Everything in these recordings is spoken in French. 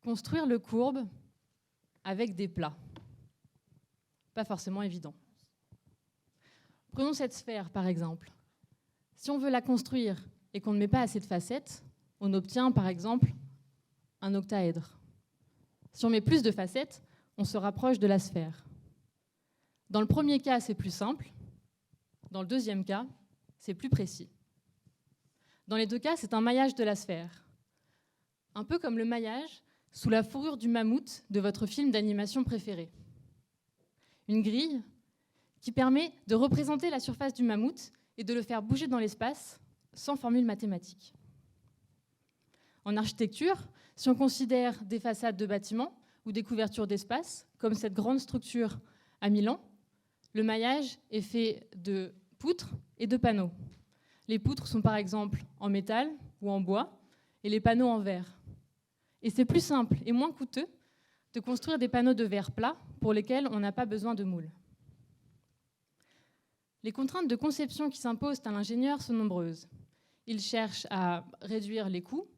construire le courbe avec des plats. Pas forcément évident. Prenons cette sphère, par exemple. Si on veut la construire et qu'on ne met pas assez de facettes, on obtient, par exemple, un octaèdre. Si on met plus de facettes, on se rapproche de la sphère. Dans le premier cas, c'est plus simple. Dans le deuxième cas, c'est plus précis. Dans les deux cas, c'est un maillage de la sphère. Un peu comme le maillage sous la fourrure du mammouth de votre film d'animation préféré. Une grille qui permet de représenter la surface du mammouth et de le faire bouger dans l'espace sans formule mathématique. En architecture, si on considère des façades de bâtiments ou des couvertures d'espace, comme cette grande structure à Milan, le maillage est fait de poutres et de panneaux. Les poutres sont par exemple en métal ou en bois et les panneaux en verre. Et c'est plus simple et moins coûteux de construire des panneaux de verre plats pour lesquels on n'a pas besoin de moule. Les contraintes de conception qui s'imposent à l'ingénieur sont nombreuses. Il cherche à réduire les coûts,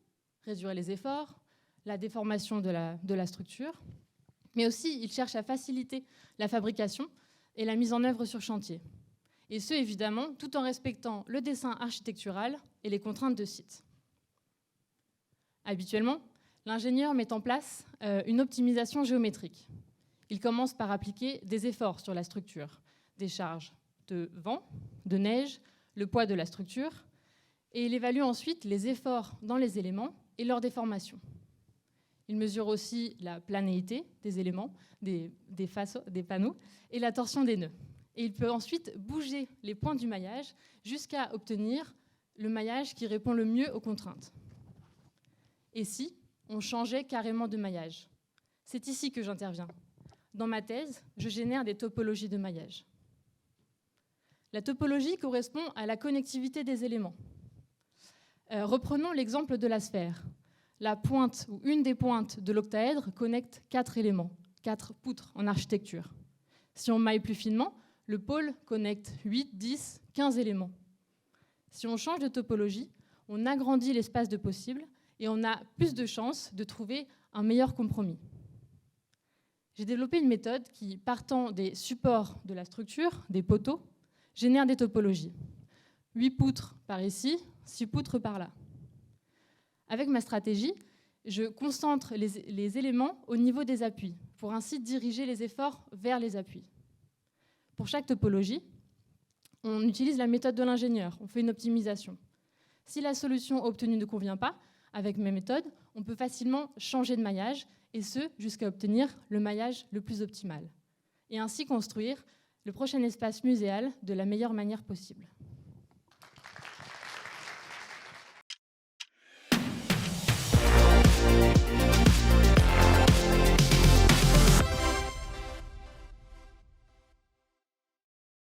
réduire les efforts, la déformation de la structure, mais aussi il cherche à faciliter la fabrication et la mise en œuvre sur chantier. Et ce, évidemment, tout en respectant le dessin architectural et les contraintes de site. Habituellement, l'ingénieur met en place une optimisation géométrique. Il commence par appliquer des efforts sur la structure, des charges de vent, de neige, le poids de la structure, et il évalue ensuite les efforts dans les éléments et leur déformation. Il mesure aussi la planéité des éléments, des panneaux, et la torsion des nœuds. Et il peut ensuite bouger les points du maillage jusqu'à obtenir le maillage qui répond le mieux aux contraintes. Et si on changeait carrément de maillage? C'est ici que j'interviens. Dans ma thèse, je génère des topologies de maillage. La topologie correspond à la connectivité des éléments. Reprenons l'exemple de la sphère. La pointe ou une des pointes de l'octaèdre connecte 4 éléments, 4 poutres en architecture. Si on maille plus finement, le pôle connecte 8, 10, 15 éléments. Si on change de topologie, on agrandit l'espace de possible et on a plus de chances de trouver un meilleur compromis. J'ai développé une méthode qui, partant des supports de la structure, des poteaux, génère des topologies. 8 poutres par ici, 6 poutres par là. Avec ma stratégie, je concentre les éléments au niveau des appuis, pour ainsi diriger les efforts vers les appuis. Pour chaque topologie, on utilise la méthode de l'ingénieur, on fait une optimisation. Si la solution obtenue ne convient pas, avec mes méthodes, on peut facilement changer de maillage, et ce, jusqu'à obtenir le maillage le plus optimal. Et ainsi construire le prochain espace muséal de la meilleure manière possible.